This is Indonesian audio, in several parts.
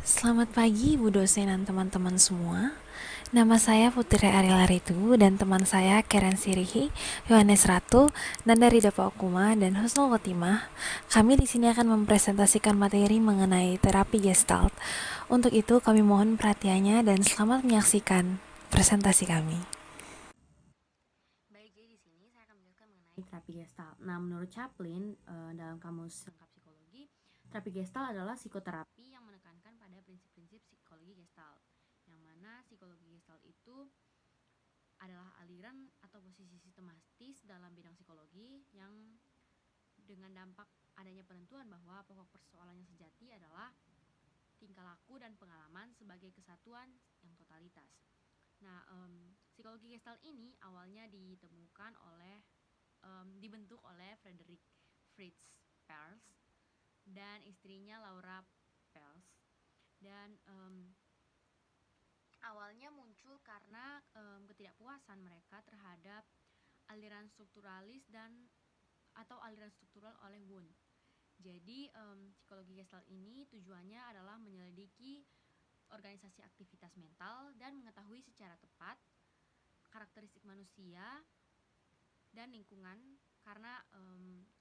Selamat pagi Bu dosen dan teman-teman semua. Nama saya Putri Ariel Aritu dan teman saya Keren Sirihi, Yohanes Ratu, Nanda Rida Paokuma, dan Husnul Khotimah. Kami di sini akan mempresentasikan materi mengenai terapi Gestalt. Untuk itu kami mohon perhatiannya dan selamat menyaksikan presentasi kami. Baik, jadi di sini saya akan menjelaskan mengenai terapi Gestalt. Nah, menurut Chaplin, dalam kamus lengkap psikologi, terapi Gestalt adalah psikoterapi yang menekankan pada prinsip-prinsip psikologi Gestalt. Yang mana psikologi Gestalt itu adalah aliran atau posisi sistematis dalam bidang psikologi yang dengan dampak adanya penentuan bahwa pokok persoalan yang sejati adalah tingkah laku dan pengalaman sebagai kesatuan yang totalitas. Nah, psikologi Gestalt ini awalnya dibentuk oleh Frederick Fritz Perls dan istrinya Laura Perls. Dan awalnya muncul karena ketidakpuasan mereka terhadap aliran strukturalis dan atau aliran struktural oleh Wundt. Jadi psikologi Gestalt ini tujuannya adalah menyelidiki organisasi aktivitas mental dan mengetahui secara tepat karakteristik manusia dan lingkungan, karena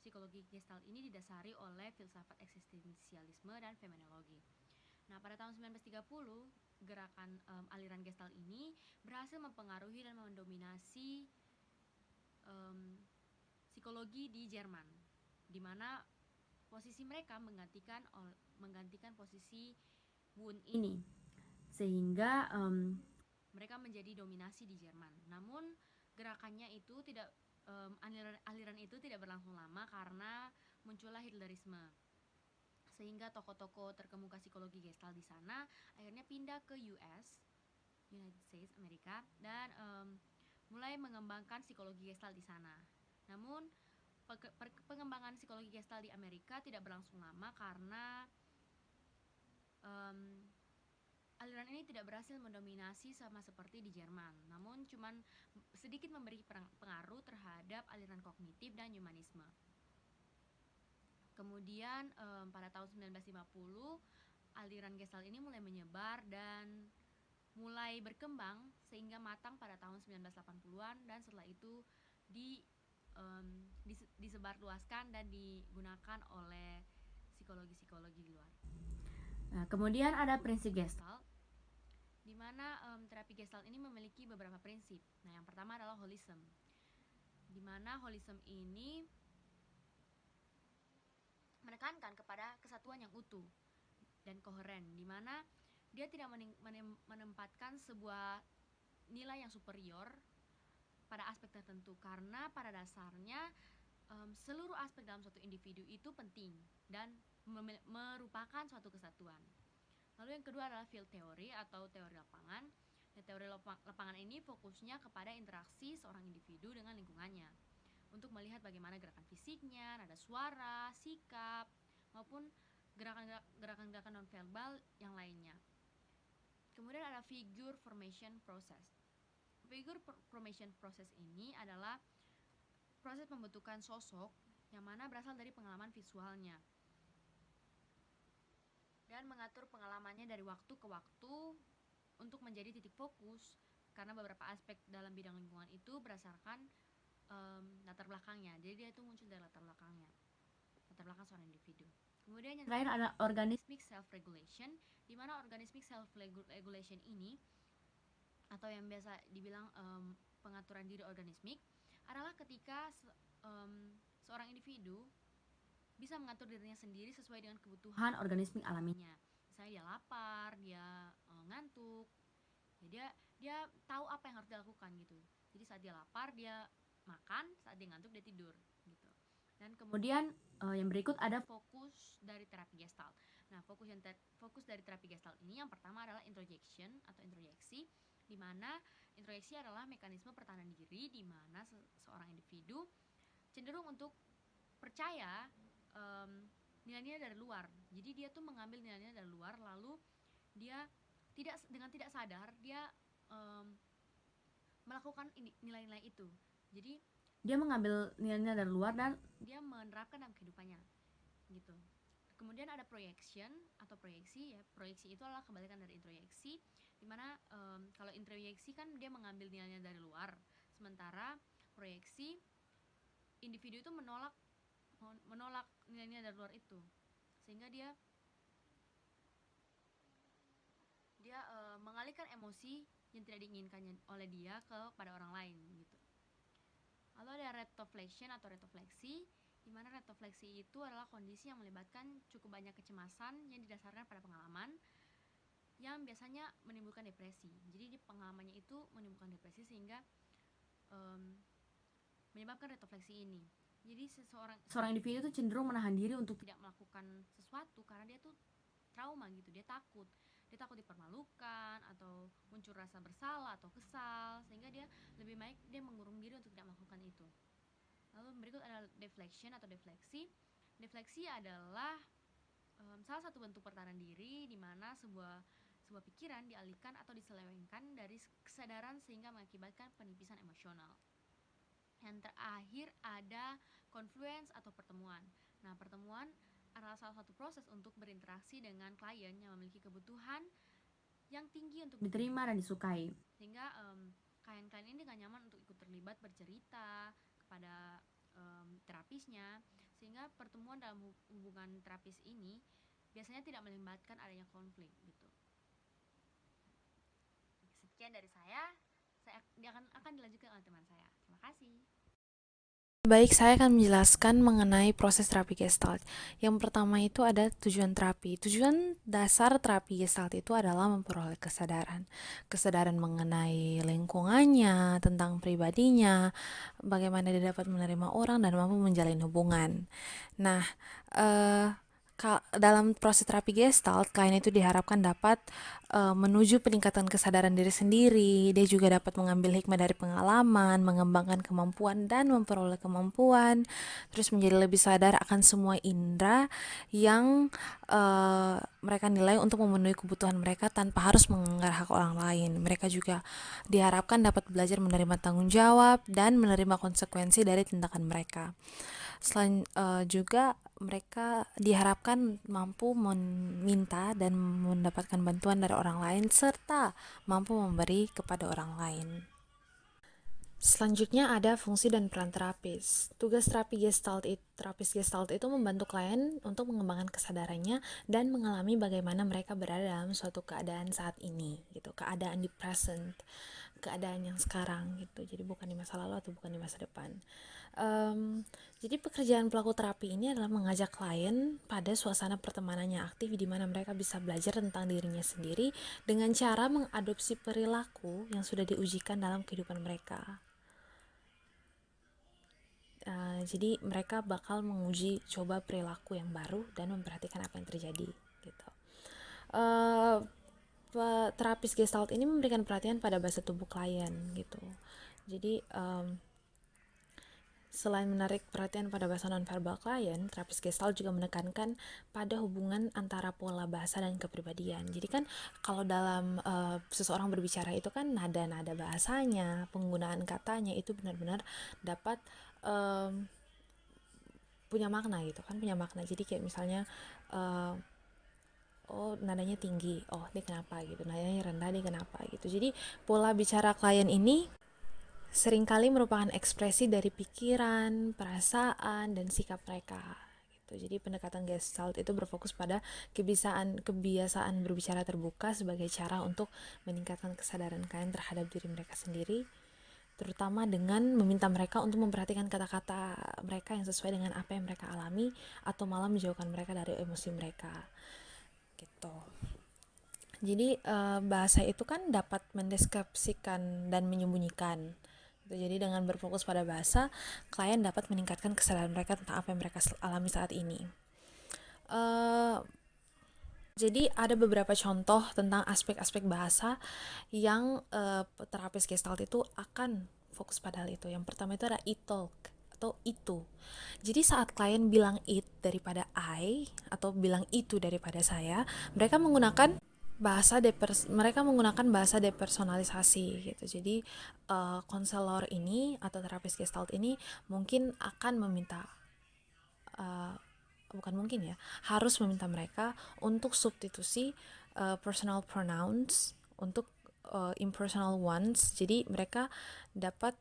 psikologi Gestalt ini didasari oleh filsafat eksistensialisme dan fenomenologi. Nah, pada tahun 1930, gerakan aliran Gestalt ini berhasil mempengaruhi dan mendominasi psikologi di Jerman, di mana posisi mereka menggantikan posisi Wundt ini, sehingga mereka menjadi dominasi di Jerman. Namun gerakannya itu tidak aliran itu tidak berlangsung lama karena muncullah Hitlerisme, sehingga tokoh-tokoh terkemuka psikologi Gestalt di sana akhirnya pindah ke United States Amerika, dan mulai mengembangkan psikologi Gestalt di sana. Namun pengembangan psikologi Gestalt di Amerika tidak berlangsung lama karena aliran ini tidak berhasil mendominasi sama seperti di Jerman, namun cuman sedikit memberi pengaruh terhadap aliran kognitif dan humanisme. Kemudian pada tahun 1950 aliran Gestalt ini mulai menyebar dan mulai berkembang sehingga matang pada tahun 1980-an, dan setelah itu disebarluaskan dan digunakan oleh psikologi-psikologi di luar. Nah, kemudian ada prinsip Gestalt, di mana terapi Gestalt ini memiliki beberapa prinsip. Nah, yang pertama adalah holism, di mana holism ini menekankan kepada kesatuan yang utuh dan koheren, di mana dia tidak menempatkan sebuah nilai yang superior pada aspek tertentu, karena pada dasarnya seluruh aspek dalam suatu individu itu penting dan merupakan suatu kesatuan. Lalu yang kedua adalah field theory atau teori lapangan. Dan teori lapangan ini fokusnya kepada interaksi seorang individu dengan lingkungannya, untuk melihat bagaimana gerakan fisiknya, nada suara, sikap, maupun gerakan-gerakan nonverbal yang lainnya. Kemudian ada figure formation process. Figure formation process ini adalah proses pembentukan sosok yang mana berasal dari pengalaman visualnya dan mengatur pengalamannya dari waktu ke waktu untuk menjadi titik fokus, karena beberapa aspek dalam bidang lingkungan itu berdasarkan latar belakangnya. Jadi dia itu muncul dari latar belakang seorang individu. Kemudian yang terakhir ada organismic self regulation, di mana organismic self regulation ini atau yang biasa dibilang pengaturan diri organismik adalah ketika seorang individu bisa mengatur dirinya sendiri sesuai dengan kebutuhan organismik alaminya. Misalnya dia lapar, dia ngantuk, ya dia tahu apa yang harus dilakukan gitu. Jadi saat dia lapar dia makan, saat dia ngantuk dia tidur gitu. Dan kemudian yang berikut ada fokus dari terapi Gestalt. Nah, fokus dari terapi Gestalt ini yang pertama adalah introjection atau introjeksi, di mana introjeksi adalah mekanisme pertahanan diri di mana seorang individu cenderung untuk percaya nilai-nilai dari luar. Jadi dia tuh mengambil nilai-nilai dari luar, lalu dia tidak sadar dia melakukan nilai-nilai itu. Jadi dia mengambil nilai-nilai dari luar dan dia menerapkan dalam kehidupannya gitu. Kemudian ada projection atau proyeksi ya. Proyeksi itu adalah kebalikan dari introyeksi, dimana kalau introyeksi kan dia mengambil nilainya dari luar, sementara proyeksi individu itu menolak nilai-nilai dari luar itu, sehingga dia dia mengalihkan emosi yang tidak diinginkannya oleh dia kepada orang lain gitu. Lalu ada retroflexion atau retrofleksi, di mana retrofleksi itu adalah kondisi yang melibatkan cukup banyak kecemasan yang didasarkan pada pengalaman yang biasanya menimbulkan depresi. Jadi di pengalamannya itu menimbulkan depresi sehingga menyebabkan retrofleksi ini. Jadi seorang individu itu cenderung menahan diri untuk tidak melakukan sesuatu karena dia tuh trauma gitu, dia takut dipermalukan atau muncul rasa bersalah atau kesal, sehingga dia lebih baik dia mengurung diri untuk tidak melakukan itu. Lalu berikut ada deflection atau defleksi. Defleksi adalah salah satu bentuk pertahanan diri di mana sebuah pikiran dialihkan atau diselewengkan dari kesadaran sehingga mengakibatkan penipisan emosional. Yang terakhir ada confluence atau pertemuan. Nah, pertemuan adalah salah satu proses untuk berinteraksi dengan klien yang memiliki kebutuhan yang tinggi untuk diterima dan disukai, sehingga klien-klien ini dengan nyaman untuk ikut terlibat bercerita kepada terapisnya, sehingga pertemuan dalam hubungan terapis ini biasanya tidak melibatkan adanya konflik gitu. Sekian dari saya akan dilanjutkan oleh teman saya. Terima kasih. Baik, saya akan menjelaskan mengenai proses terapi Gestalt. Yang pertama itu ada tujuan terapi. Tujuan dasar terapi Gestalt itu adalah memperoleh kesadaran. Kesadaran mengenai lingkungannya, tentang pribadinya, bagaimana dia dapat menerima orang dan mampu menjalin hubungan. Nah, dalam proses terapi Gestalt, klien itu diharapkan dapat menuju peningkatan kesadaran diri sendiri. Dia juga dapat mengambil hikmah dari pengalaman, mengembangkan kemampuan dan memperoleh kemampuan, terus menjadi lebih sadar akan semua indera yang mereka nilai untuk memenuhi kebutuhan mereka tanpa harus mengelanggar hak orang lain. Mereka juga diharapkan dapat belajar menerima tanggung jawab dan menerima konsekuensi dari tindakan mereka. Selain juga mereka diharapkan mampu meminta dan mendapatkan bantuan dari orang lain serta mampu memberi kepada orang lain. Selanjutnya ada fungsi dan peran terapis. Tugas terapis Gestalt itu membantu klien untuk mengembangkan kesadarannya dan mengalami bagaimana mereka berada dalam suatu keadaan saat ini, gitu. Keadaan di present, keadaan yang sekarang, gitu. Jadi bukan di masa lalu atau bukan di masa depan. Jadi pekerjaan pelaku terapi ini adalah mengajak klien pada suasana pertemanan yang aktif di mana mereka bisa belajar tentang dirinya sendiri dengan cara mengadopsi perilaku yang sudah diujikan dalam kehidupan mereka. Jadi mereka bakal menguji coba perilaku yang baru dan memperhatikan apa yang terjadi gitu. Terapis Gestalt ini memberikan perhatian pada bahasa tubuh klien gitu. Jadi selain menarik perhatian pada bahasa nonverbal klien, terapis Gestalt juga menekankan pada hubungan antara pola bahasa dan kepribadian. Jadi kan kalau dalam seseorang berbicara itu kan nada-nada bahasanya, penggunaan katanya itu benar-benar dapat punya makna gitu kan, punya makna. Jadi kayak misalnya oh nadanya tinggi, oh ini kenapa gitu, nadanya rendah, ini kenapa gitu. Jadi pola bicara klien ini seringkali merupakan ekspresi dari pikiran, perasaan, dan sikap mereka gitu. Jadi pendekatan Gestalt itu berfokus pada kebiasaan berbicara terbuka sebagai cara untuk meningkatkan kesadaran klien terhadap diri mereka sendiri, terutama dengan meminta mereka untuk memperhatikan kata-kata mereka yang sesuai dengan apa yang mereka alami atau malah menjauhkan mereka dari emosi mereka gitu. Jadi bahasa itu kan dapat mendeskripsikan dan menyembunyikan. Jadi dengan berfokus pada bahasa, klien dapat meningkatkan kesadaran mereka tentang apa yang mereka alami saat ini. Jadi ada beberapa contoh tentang aspek-aspek bahasa yang terapis Gestalt itu akan fokus pada hal itu. Yang pertama itu ada e-talk atau itu. Jadi saat klien bilang it daripada I atau bilang itu daripada saya, mereka menggunakan bahasa depersonalisasi gitu. Jadi konselor ini atau terapis Gestalt ini mungkin akan meminta bukan mungkin ya, harus meminta mereka untuk substitusi personal pronouns untuk impersonal ones. Jadi mereka dapat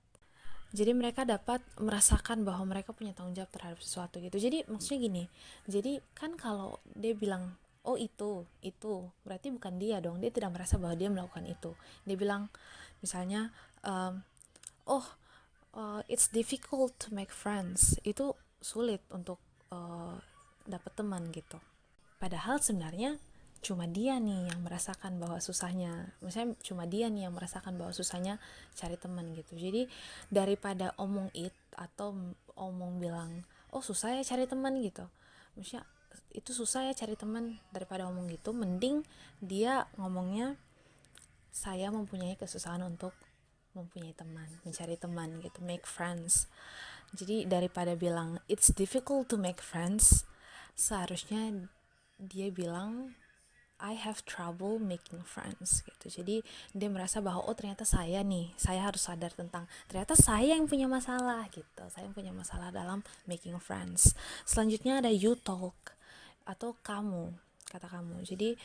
merasakan bahwa mereka punya tanggung jawab terhadap sesuatu gitu. Jadi maksudnya gini, jadi kan kalau dia bilang oh itu berarti bukan dia dong, dia tidak merasa bahwa dia melakukan itu. Dia bilang misalnya oh it's difficult to make friends, itu sulit untuk dapat teman gitu. Padahal sebenarnya cuma dia nih yang merasakan bahwa susahnya, misalnya cuma dia nih yang merasakan bahwa susahnya cari teman gitu. Jadi daripada omong atau omong bilang oh susah ya cari teman gitu, maksudnya itu susah ya cari teman, daripada omong gitu mending dia ngomongnya saya mempunyai kesusahan untuk mempunyai teman, mencari teman gitu, make friends. Jadi daripada bilang it's difficult to make friends, seharusnya dia bilang I have trouble making friends gitu. Jadi dia merasa bahwa oh ternyata saya harus sadar tentang ternyata saya yang punya masalah gitu. Saya yang punya masalah dalam making friends. Selanjutnya ada you talk atau kamu, kata kamu. Jadi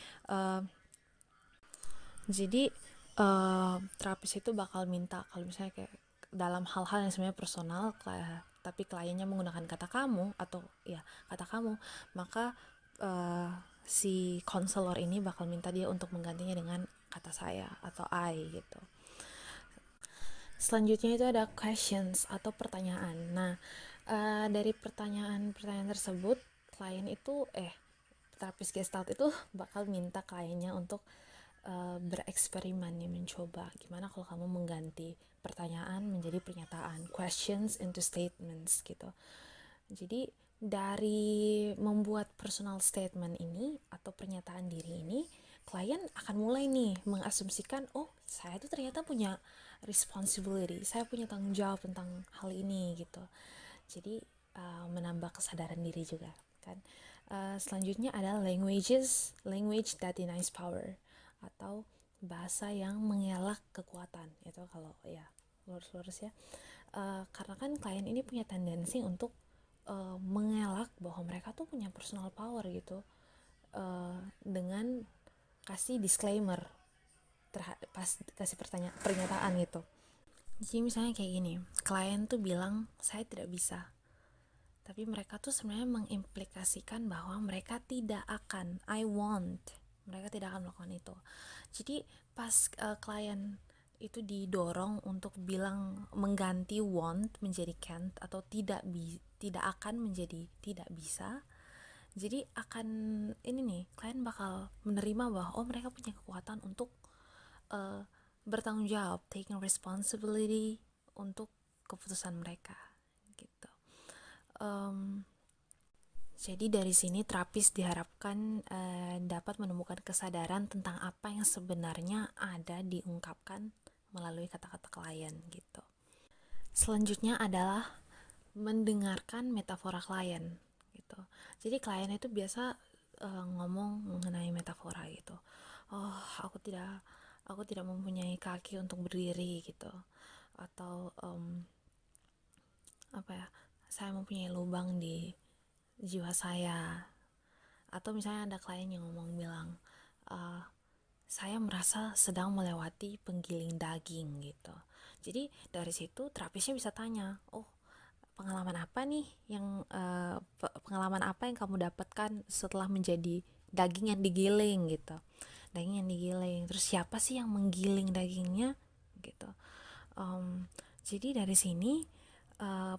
terapis itu bakal minta kalau misalnya kayak dalam hal-hal yang sebenarnya personal tapi kliennya menggunakan kata kamu atau ya kata kamu, maka si konselor ini bakal minta dia untuk menggantinya dengan kata saya atau I gitu. Selanjutnya itu ada questions atau pertanyaan. Nah, dari pertanyaan-pertanyaan tersebut, klien itu terapis gestalt itu bakal minta kliennya untuk bereksperimen nih, mencoba gimana kalau kamu mengganti pertanyaan menjadi pernyataan, questions into statements gitu. Jadi dari membuat personal statement ini atau pernyataan diri ini, klien akan mulai nih mengasumsikan oh saya tuh ternyata punya responsibility, saya punya tanggung jawab tentang hal ini gitu. Jadi menambah kesadaran diri juga kan. Selanjutnya adalah language that denies power atau bahasa yang mengelak kekuatan, itu kalau ya lurus-lurus ya. Karena kan klien ini punya tendensi untuk mengelak bahwa mereka tuh punya personal power gitu, dengan kasih disclaimer pas kasih pernyataan gitu. Jadi misalnya kayak gini, klien tuh bilang saya tidak bisa, tapi mereka tuh sebenarnya mengimplikasikan bahwa mereka tidak akan, mereka tidak akan melakukan itu. Jadi pas klien itu didorong untuk bilang mengganti want menjadi can't atau tidak akan menjadi tidak bisa, jadi akan ini nih klien bakal menerima bahwa oh mereka punya kekuatan untuk bertanggung jawab, taking responsibility untuk keputusan mereka gitu. Jadi dari sini terapis diharapkan dapat menemukan kesadaran tentang apa yang sebenarnya ada diungkapkan melalui kata-kata klien gitu. Selanjutnya adalah mendengarkan metafora klien gitu. Jadi klien itu biasa ngomong mengenai metafora gitu. Oh, aku tidak mempunyai kaki untuk berdiri gitu. Atau saya mempunyai lubang di jiwa saya. Atau misalnya ada klien yang bilang saya merasa sedang melewati penggiling daging gitu. Jadi dari situ terapisnya bisa tanya, oh pengalaman apa nih pengalaman apa yang kamu dapatkan setelah menjadi daging yang digiling gitu, daging yang digiling, terus siapa sih yang menggiling dagingnya gitu. Jadi dari sini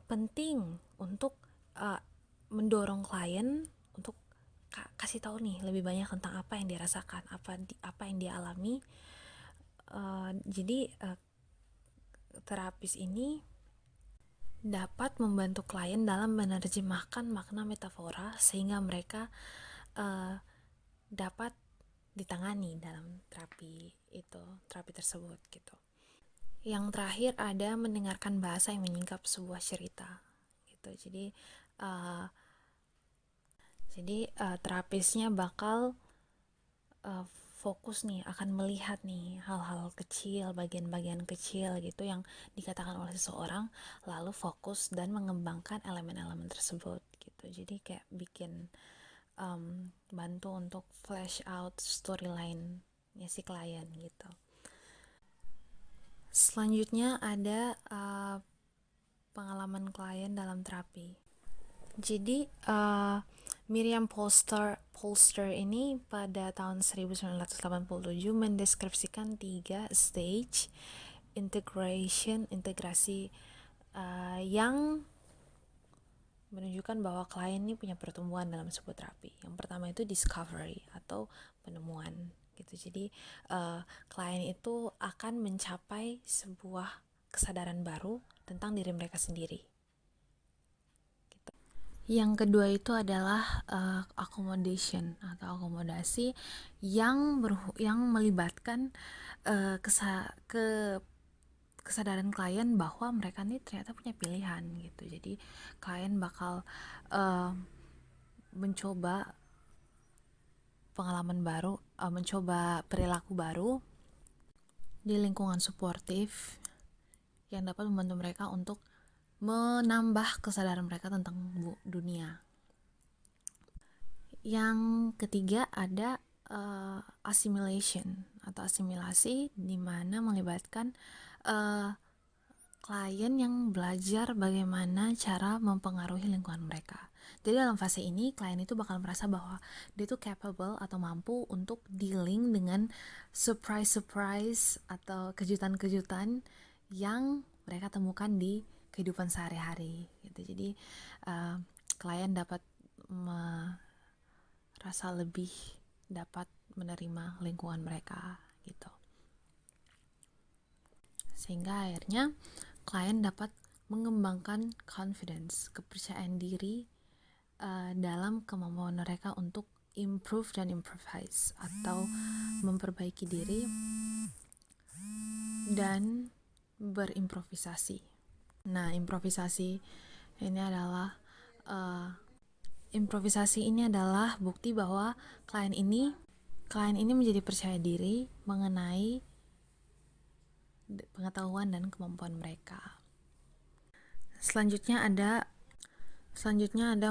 penting untuk mendorong klien untuk kasih tahu nih lebih banyak tentang apa yang dia rasakan, apa yang dia alami. Jadi terapis ini dapat membantu klien dalam menerjemahkan makna metafora sehingga mereka dapat ditangani dalam terapi tersebut gitu. Yang terakhir ada mendengarkan bahasa yang menyingkap sebuah cerita gitu. Jadi terapisnya bakal fokus nih, akan melihat nih hal-hal kecil, bagian-bagian kecil gitu yang dikatakan oleh seseorang, lalu fokus dan mengembangkan elemen-elemen tersebut gitu. Jadi kayak bikin bantu untuk flash out storyline-nya si klien gitu. Selanjutnya ada pengalaman klien dalam terapi. Jadi Miriam Polster ini pada tahun 1987 mendeskripsikan 3 stage integrasi yang menunjukkan bahwa klien ini punya pertumbuhan dalam sebuah terapi. Yang pertama itu discovery atau penemuan gitu. Jadi klien itu akan mencapai sebuah kesadaran baru tentang diri mereka sendiri. Yang kedua itu adalah accommodation atau akomodasi yang melibatkan kesadaran klien bahwa mereka nih ternyata punya pilihan gitu. Jadi klien bakal mencoba pengalaman baru, mencoba perilaku baru di lingkungan suportif yang dapat membantu mereka untuk menambah kesadaran mereka tentang dunia. Yang ketiga ada assimilation atau asimilasi, di mana melibatkan klien yang belajar bagaimana cara mempengaruhi lingkungan mereka. Jadi dalam fase ini klien itu bakal merasa bahwa dia tuh capable atau mampu untuk dealing dengan surprise atau kejutan-kejutan yang mereka temukan di kehidupan sehari-hari gitu. Jadi klien dapat merasa lebih dapat menerima lingkungan mereka gitu. Sehingga akhirnya klien dapat mengembangkan confidence, kepercayaan diri dalam kemampuan mereka untuk improve dan improvise atau memperbaiki diri dan berimprovisasi. Nah, improvisasi ini adalah bukti bahwa klien ini menjadi percaya diri mengenai pengetahuan dan kemampuan mereka. Selanjutnya ada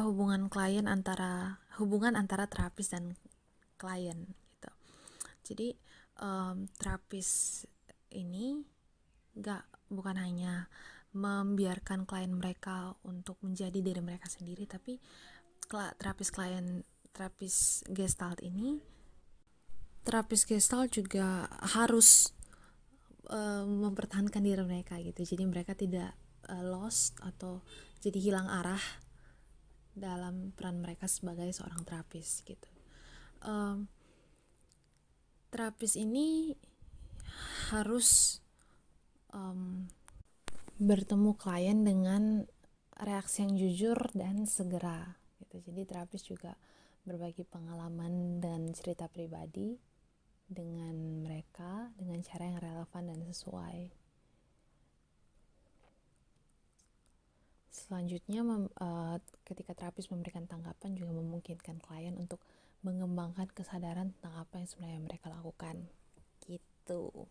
hubungan antara terapis dan klien gitu. Jadi terapis ini bukan hanya membiarkan klien mereka untuk menjadi diri mereka sendiri, tapi terapis gestalt juga harus mempertahankan diri mereka gitu. Jadi mereka tidak lost atau jadi hilang arah dalam peran mereka sebagai seorang terapis gitu. Terapis ini harus bertemu klien dengan reaksi yang jujur dan segera gitu. Jadi terapis juga berbagi pengalaman dan cerita pribadi dengan mereka dengan cara yang relevan dan sesuai. Selanjutnya ketika terapis memberikan tanggapan juga memungkinkan klien untuk mengembangkan kesadaran tentang apa yang sebenarnya mereka lakukan gitu.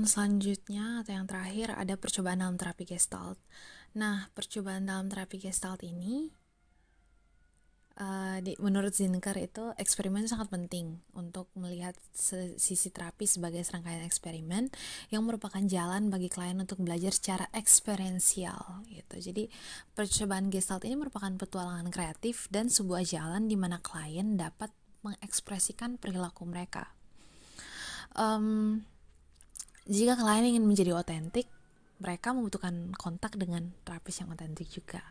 Selanjutnya atau yang terakhir ada percobaan dalam terapi gestalt. Nah, percobaan dalam terapi gestalt ini menurut Zinker itu eksperimen sangat penting untuk melihat sisi terapi sebagai serangkaian eksperimen yang merupakan jalan bagi klien untuk belajar secara eksperiensial gitu. Jadi percobaan gestalt ini merupakan petualangan kreatif dan sebuah jalan di mana klien dapat mengekspresikan perilaku mereka. Jika klien ingin menjadi otentik, mereka membutuhkan kontak dengan terapis yang otentik juga.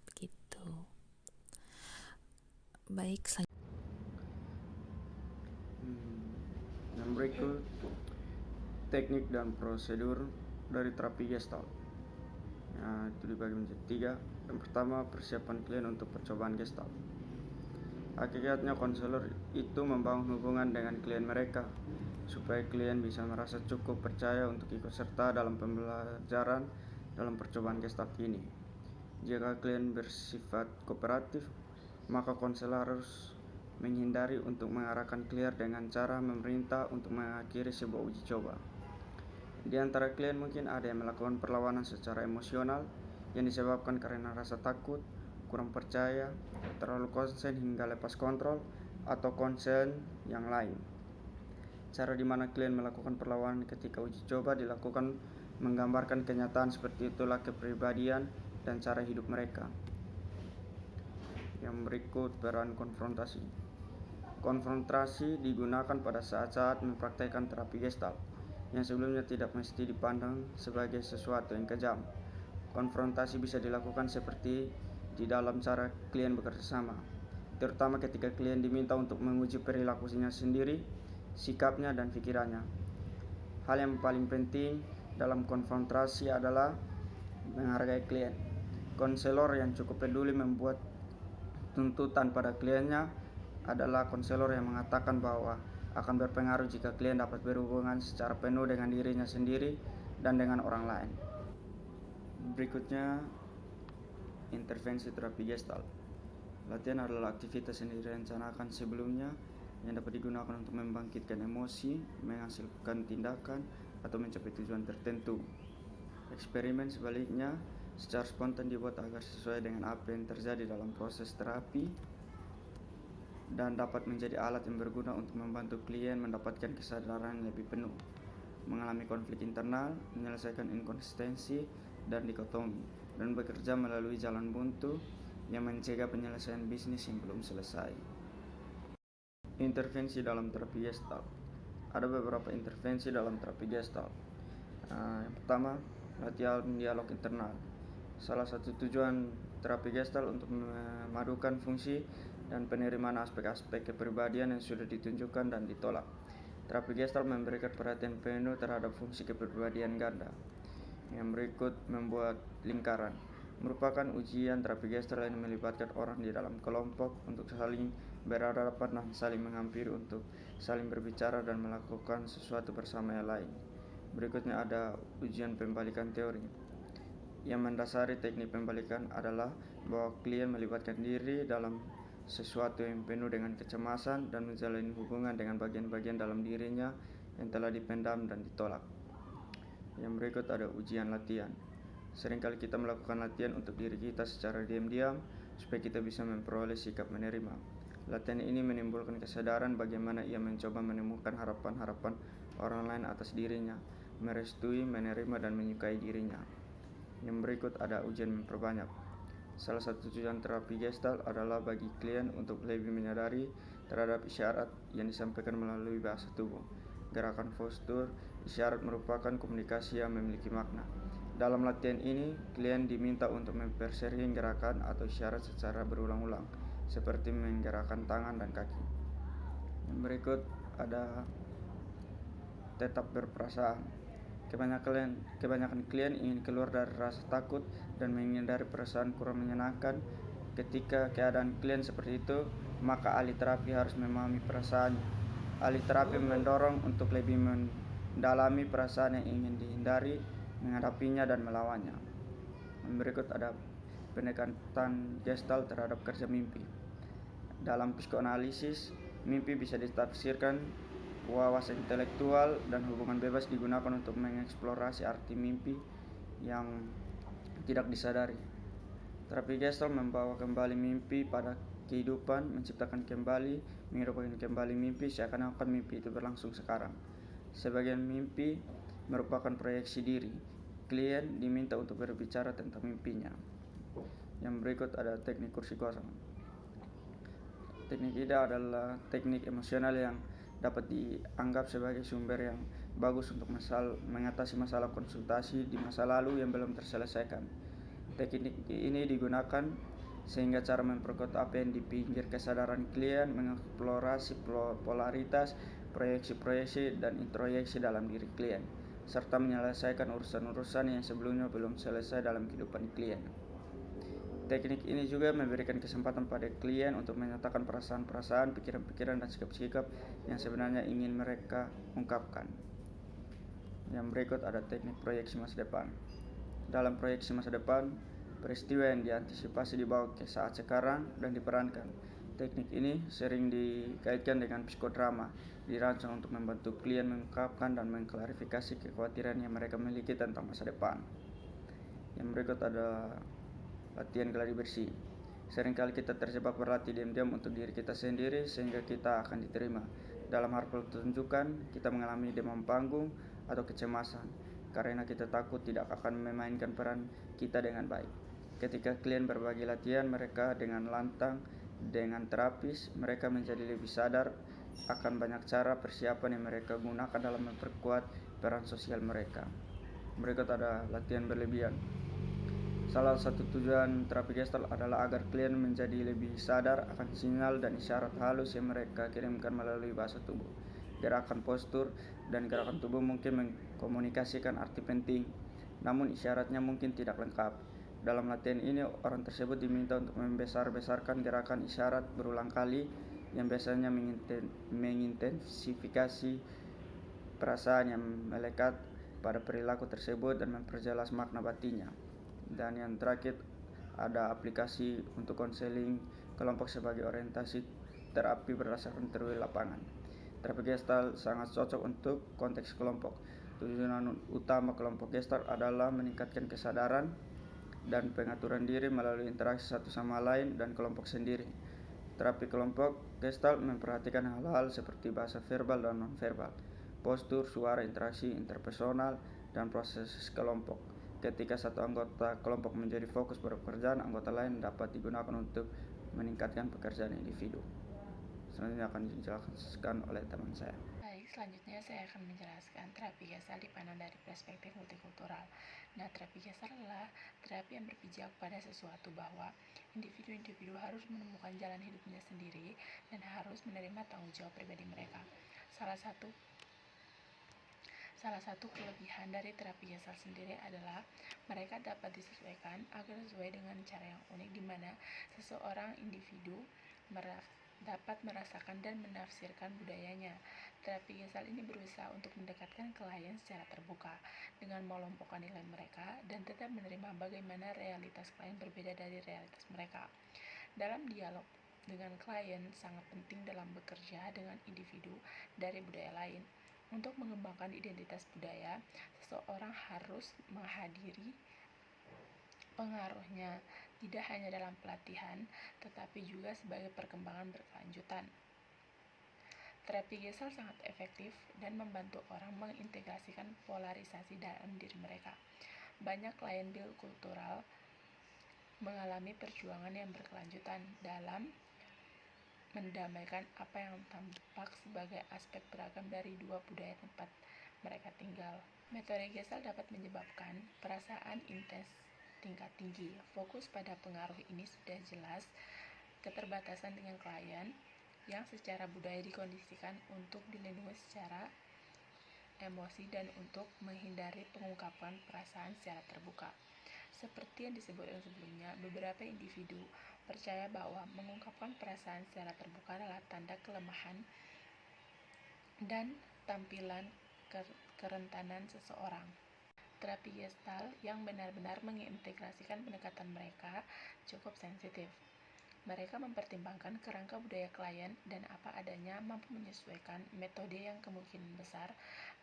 Begitu. Baik, yang berikut teknik dan prosedur dari terapi gestalt. Itu dibagi menjadi 3. Yang pertama, persiapan klien untuk percobaan gestalt. Hakikatnya konselor itu membangun hubungan dengan klien mereka supaya klien bisa merasa cukup percaya untuk ikut serta dalam pembelajaran dalam percobaan gestalt ini. Jika klien bersifat kooperatif, maka konselor harus menghindari untuk mengarahkan klien dengan cara memerintah untuk mengakhiri sebuah uji coba. Di antara klien mungkin ada yang melakukan perlawanan secara emosional yang disebabkan karena rasa takut, kurang percaya, terlalu konsen hingga lepas kontrol, atau konsen yang lain. Cara di mana klien melakukan perlawanan ketika uji coba dilakukan menggambarkan kenyataan seperti itulah kepribadian dan cara hidup mereka. Yang berikut peran konfrontasi. Konfrontasi digunakan pada saat-saat mempraktikkan terapi Gestalt yang sebelumnya tidak mesti dipandang sebagai sesuatu yang kejam. Konfrontasi bisa dilakukan seperti di dalam cara klien bekerja sama, terutama ketika klien diminta untuk menguji perilakunya sendiri, sikapnya, dan pikirannya. Hal yang paling penting dalam konfrontasi adalah menghargai klien. Konselor yang cukup peduli membuat tuntutan pada kliennya adalah konselor yang mengatakan bahwa akan berpengaruh jika klien dapat berhubungan secara penuh dengan dirinya sendiri dan dengan orang lain. Berikutnya, intervensi terapi Gestalt. Latihan adalah aktivitas yang direncanakan sebelumnya yang dapat digunakan untuk membangkitkan emosi, menghasilkan tindakan, atau mencapai tujuan tertentu. Eksperimen sebaliknya secara spontan dibuat agar sesuai dengan apa yang terjadi dalam proses terapi dan dapat menjadi alat yang berguna untuk membantu klien mendapatkan kesadaran yang lebih penuh, mengalami konflik internal, menyelesaikan inkonsistensi dan dikotomi, dan bekerja melalui jalan buntu yang mencegah penyelesaian bisnis yang belum selesai. Intervensi dalam terapi Gestalt. Ada beberapa intervensi dalam terapi Gestalt. Yang pertama, latihan dialog internal. Salah satu tujuan terapi Gestalt untuk memadukan fungsi dan penerimaan aspek-aspek kepribadian yang sudah ditunjukkan dan ditolak. Terapi Gestalt memberikan perhatian penuh terhadap fungsi kepribadian ganda. Yang berikut, membuat lingkaran. Merupakan ujian terapi Gestalt yang melibatkan orang di dalam kelompok untuk saling berhadapan dan saling menghampiri untuk saling berbicara dan melakukan sesuatu bersama yang lain. Berikutnya ada ujian pembalikan teori. Yang mendasari teknik pembalikan adalah bahwa klien melibatkan diri dalam sesuatu yang penuh dengan kecemasan dan menjalin hubungan dengan bagian-bagian dalam dirinya yang telah dipendam dan ditolak. Yang berikut ada ujian latihan. Seringkali kita melakukan latihan untuk diri kita secara diam-diam supaya kita bisa memperoleh sikap menerima. Latihan ini menimbulkan kesadaran bagaimana ia mencoba menemukan harapan-harapan orang lain atas dirinya, merestui, menerima, dan menyukai dirinya. Yang berikut ada ujian memperbanyak. Salah satu tujuan terapi Gestalt adalah bagi klien untuk lebih menyadari terhadap isyarat yang disampaikan melalui bahasa tubuh. Gerakan postur isyarat merupakan komunikasi yang memiliki makna. Dalam latihan ini, klien diminta untuk mempersering gerakan atau isyarat secara berulang-ulang, seperti menggerakkan tangan dan kaki. Yang berikut ada tetap berperasaan. Kebanyakan klien ingin keluar dari rasa takut dan menghindari perasaan kurang menyenangkan. Ketika keadaan klien seperti itu, maka ahli terapi harus memahami perasaannya. Ahli terapi mendorong untuk lebih mendalami perasaan yang ingin dihindari, menghadapinya, dan melawannya. Berikut ada pendekatan Gestalt terhadap kerja mimpi. Dalam psikoanalisis, mimpi bisa ditafsirkan wawasan intelektual dan hubungan bebas digunakan untuk mengeksplorasi arti mimpi yang tidak disadari. Terapi Gestalt membawa kembali mimpi pada kehidupan, menciptakan kembali, menghidupkan kembali mimpi seakan-akan mimpi itu berlangsung sekarang. Sebagian mimpi merupakan proyeksi diri. Klien diminta untuk berbicara tentang mimpinya. Yang berikut ada teknik kursi kosong. Teknik ini adalah teknik emosional yang dapat dianggap sebagai sumber yang bagus untuk mengatasi masalah konsultasi di masa lalu yang belum terselesaikan. Teknik ini digunakan sehingga cara memperkuat apa yang di pinggir kesadaran klien, mengeksplorasi polaritas, proyeksi-proyeksi, dan introyeksi dalam diri klien, serta menyelesaikan urusan-urusan yang sebelumnya belum selesai dalam kehidupan klien. Teknik ini juga memberikan kesempatan pada klien untuk menyatakan perasaan-perasaan, pikiran-pikiran, dan sikap-sikap yang sebenarnya ingin mereka ungkapkan. Yang berikut ada teknik proyeksi masa depan. Dalam proyeksi masa depan, peristiwa yang diantisipasi dibawa ke saat sekarang dan diperankan. Teknik ini sering dikaitkan dengan psikodrama, dirancang untuk membantu klien mengungkapkan dan mengklarifikasi kekhawatiran yang mereka miliki tentang masa depan. Yang berikut ada latihan gladi bersih. Seringkali kita terjebak berlatih diam-diam untuk diri kita sendiri sehingga kita akan diterima. Dalam hal pertunjukan, kita mengalami demam panggung atau kecemasan karena kita takut tidak akan memainkan peran kita dengan baik. Ketika klien berbagi latihan mereka dengan lantang, dengan terapis, mereka menjadi lebih sadar akan banyak cara persiapan yang mereka gunakan dalam memperkuat peran sosial mereka. Berikut ada latihan berlebihan. Salah satu tujuan terapi Gestalt adalah agar klien menjadi lebih sadar akan sinyal dan isyarat halus yang mereka kirimkan melalui bahasa tubuh. Gerakan postur dan gerakan tubuh mungkin mengkomunikasikan arti penting, namun isyaratnya mungkin tidak lengkap. Dalam latihan ini, orang tersebut diminta untuk membesar-besarkan gerakan isyarat berulang kali yang biasanya mengintensifikasi perasaan yang melekat pada perilaku tersebut dan memperjelas makna batinnya. Dan yang terakhir ada aplikasi untuk konseling kelompok sebagai orientasi terapi berdasarkan teori lapangan. Terapi Gestalt sangat cocok untuk konteks kelompok. Tujuan utama kelompok Gestalt adalah meningkatkan kesadaran dan pengaturan diri melalui interaksi satu sama lain dan kelompok sendiri. Terapi kelompok Gestalt memperhatikan hal-hal seperti bahasa verbal dan non-verbal, postur, suara, interaksi interpersonal, dan proses kelompok. Ketika satu anggota kelompok menjadi fokus pada pekerjaan, anggota lain dapat digunakan untuk meningkatkan pekerjaan individu. Selanjutnya akan dijelaskan oleh teman saya. Baik, selanjutnya saya akan menjelaskan terapi Gestalt dipandang dari perspektif multikultural. Nah, terapi Gestalt adalah terapi yang berpijak pada sesuatu bahwa individu-individu harus menemukan jalan hidupnya sendiri dan harus menerima tanggung jawab pribadi mereka. Salah satu kelebihan dari terapi Gestalt sendiri adalah mereka dapat disesuaikan agar sesuai dengan cara yang unik di mana seseorang individu dapat merasakan dan menafsirkan budayanya. Terapi Gestalt ini berusaha untuk mendekatkan klien secara terbuka dengan mengelompokkan nilai mereka dan tetap menerima bagaimana realitas klien berbeda dari realitas mereka. Dalam dialog dengan klien sangat penting dalam bekerja dengan individu dari budaya lain. Untuk mengembangkan identitas budaya, seseorang harus menghadiri pengaruhnya tidak hanya dalam pelatihan, tetapi juga sebagai perkembangan berkelanjutan. Terapi Gestalt sangat efektif dan membantu orang mengintegrasikan polarisasi dalam diri mereka. Banyak klien bikultural mengalami perjuangan yang berkelanjutan dalam mendamaikan apa yang tampak sebagai aspek beragam dari dua budaya tempat mereka tinggal. Metode Gestalt dapat menyebabkan perasaan intens tingkat tinggi. Fokus pada pengaruh ini sudah jelas. Keterbatasan dengan klien yang secara budaya dikondisikan untuk dilindungi secara emosi dan untuk menghindari pengungkapan perasaan secara terbuka. Seperti yang disebutkan sebelumnya, beberapa individu percaya bahwa mengungkapkan perasaan secara terbuka adalah tanda kelemahan dan tampilan kerentanan seseorang. Terapi Gestalt yang benar-benar mengintegrasikan pendekatan mereka cukup sensitif. Mereka mempertimbangkan kerangka budaya klien dan apa adanya mampu menyesuaikan metode yang kemungkinan besar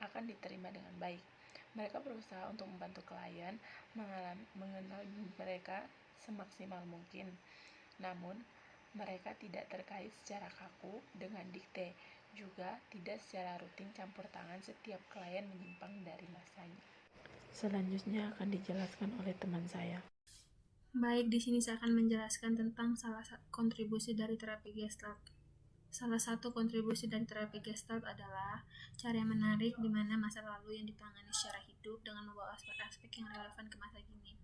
akan diterima dengan baik. Mereka berusaha untuk membantu klien mengenal mereka semaksimal mungkin. Namun, mereka tidak terkait secara kaku dengan dikte, juga tidak secara rutin campur tangan setiap klien menyimpang dari masanya. Selanjutnya akan dijelaskan oleh teman saya. Baik, di sini saya akan menjelaskan tentang salah satu kontribusi dari terapi Gestalt. Salah satu kontribusi dari terapi Gestalt adalah cara yang menarik di mana masa lalu yang ditangani secara hidup dengan membawa aspek-aspek yang relevan ke masa kini.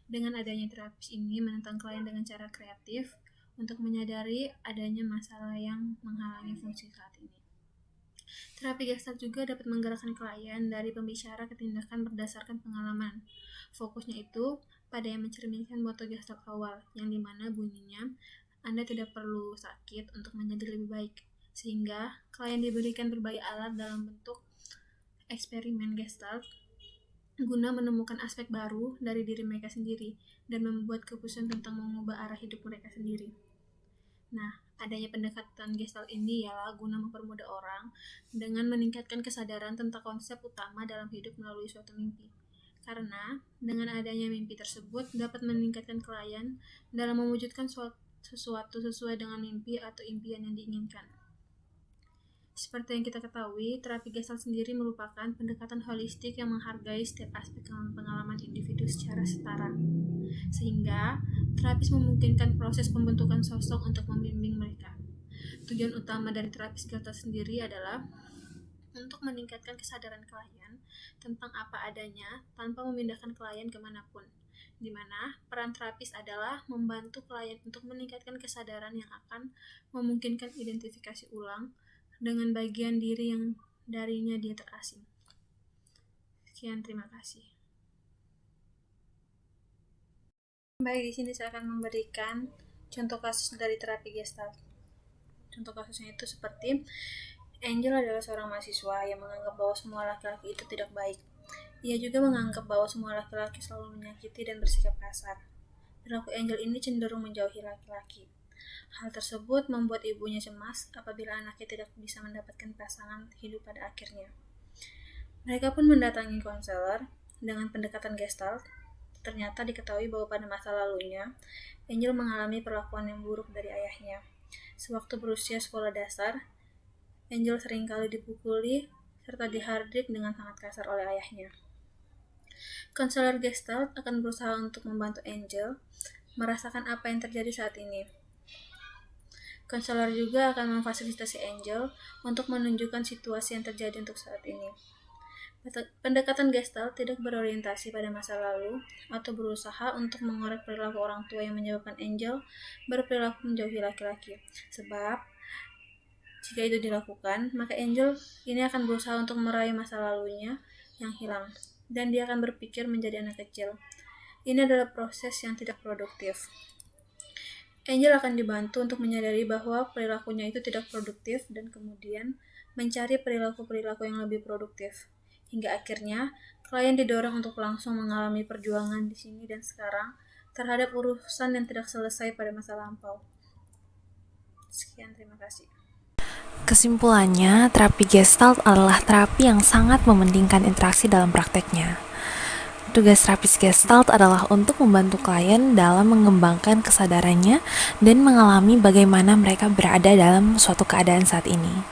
Dengan adanya terapis ini menentang klien dengan cara kreatif untuk menyadari adanya masalah yang menghalangi fungsi saat ini. Terapi Gestalt juga dapat menggerakkan klien dari pembicara ke tindakan berdasarkan pengalaman. Fokusnya itu pada yang mencerminkan moto Gestalt awal, yang dimana bunyinya Anda tidak perlu sakit untuk menjadi lebih baik, sehingga klien diberikan berbagai alat dalam bentuk eksperimen Gestalt guna menemukan aspek baru dari diri mereka sendiri dan membuat keputusan tentang mengubah arah hidup mereka sendiri. Nah, Adanya pendekatan Gestalt ini ialah guna mempermudah orang dengan meningkatkan kesadaran tentang konsep utama dalam hidup melalui suatu mimpi. Karena dengan adanya mimpi tersebut dapat meningkatkan klien dalam mewujudkan sesuatu sesuai dengan mimpi atau impian yang diinginkan. Seperti yang kita ketahui, terapi Gestalt sendiri merupakan pendekatan holistik yang menghargai setiap aspek pengalaman individu secara setara. Sehingga, terapis memungkinkan proses pembentukan sosok untuk membimbing mereka. Tujuan utama dari terapis Gestalt sendiri adalah untuk meningkatkan kesadaran klien tentang apa adanya tanpa memindahkan klien kemanapun, di mana peran terapis adalah membantu klien untuk meningkatkan kesadaran yang akan memungkinkan identifikasi ulang dengan bagian diri yang darinya dia terasing. Sekian, terima kasih. Baik, di sini saya akan memberikan contoh kasus dari terapi Gestalt. Contoh kasusnya itu seperti Angel adalah seorang mahasiswa yang menganggap bahwa semua laki-laki itu tidak baik. Ia juga menganggap bahwa semua laki-laki selalu menyakiti dan bersikap kasar. Perilaku Angel ini cenderung menjauhi laki-laki. Hal tersebut membuat ibunya cemas apabila anaknya tidak bisa mendapatkan pasangan hidup pada akhirnya. Mereka pun mendatangi konselor dengan pendekatan Gestalt. Ternyata diketahui bahwa pada masa lalunya, Angel mengalami perlakuan yang buruk dari ayahnya. Sewaktu berusia sekolah dasar, Angel seringkali dipukuli serta dihardik dengan sangat kasar oleh ayahnya. Konselor Gestalt akan berusaha untuk membantu Angel merasakan apa yang terjadi saat ini. Konselor juga akan memfasilitasi Angel untuk menunjukkan situasi yang terjadi untuk saat ini. Pendekatan Gestalt tidak berorientasi pada masa lalu atau berusaha untuk mengorek perilaku orang tua yang menyebabkan Angel berperilaku menjauhi laki-laki. Sebab, jika itu dilakukan, maka Angel ini akan berusaha untuk meraih masa lalunya yang hilang, dan dia akan berpikir menjadi anak kecil. Ini adalah proses yang tidak produktif. Angel akan dibantu untuk menyadari bahwa perilakunya itu tidak produktif dan kemudian mencari perilaku-perilaku yang lebih produktif. Hingga akhirnya, klien didorong untuk langsung mengalami perjuangan di sini dan sekarang terhadap urusan yang tidak selesai pada masa lampau. Sekian, terima kasih. Kesimpulannya, terapi Gestalt adalah terapi yang sangat mementingkan interaksi dalam prakteknya. Tugas terapis Gestalt adalah untuk membantu klien dalam mengembangkan kesadarannya dan mengalami bagaimana mereka berada dalam suatu keadaan saat ini.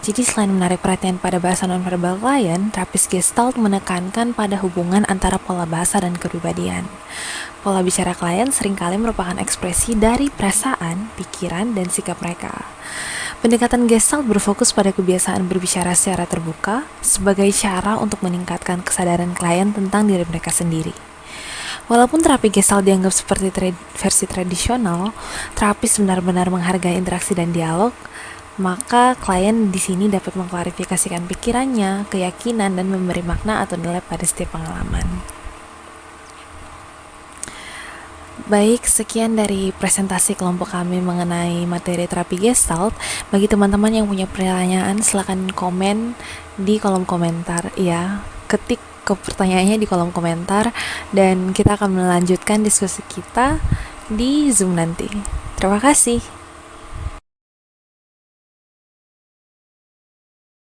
Jadi selain menarik perhatian pada bahasa nonverbal klien, terapis Gestalt menekankan pada hubungan antara pola bahasa dan kepribadian. Pola bicara klien seringkali merupakan ekspresi dari perasaan, pikiran, dan sikap mereka. Pendekatan Gestalt berfokus pada kebiasaan berbicara secara terbuka sebagai cara untuk meningkatkan kesadaran klien tentang diri mereka sendiri. Walaupun terapi Gestalt dianggap seperti versi tradisional, terapis benar-benar menghargai interaksi dan dialog, maka klien di sini dapat mengklarifikasikan pikirannya, keyakinan, dan memberi makna atau nilai pada setiap pengalaman. Baik, sekian dari presentasi kelompok kami mengenai materi terapi Gestalt. Bagi teman-teman yang punya pertanyaan, silakan komen di kolom komentar. Ya, ketik pertanyaannya di kolom komentar dan kita akan melanjutkan diskusi kita di Zoom nanti. Terima kasih.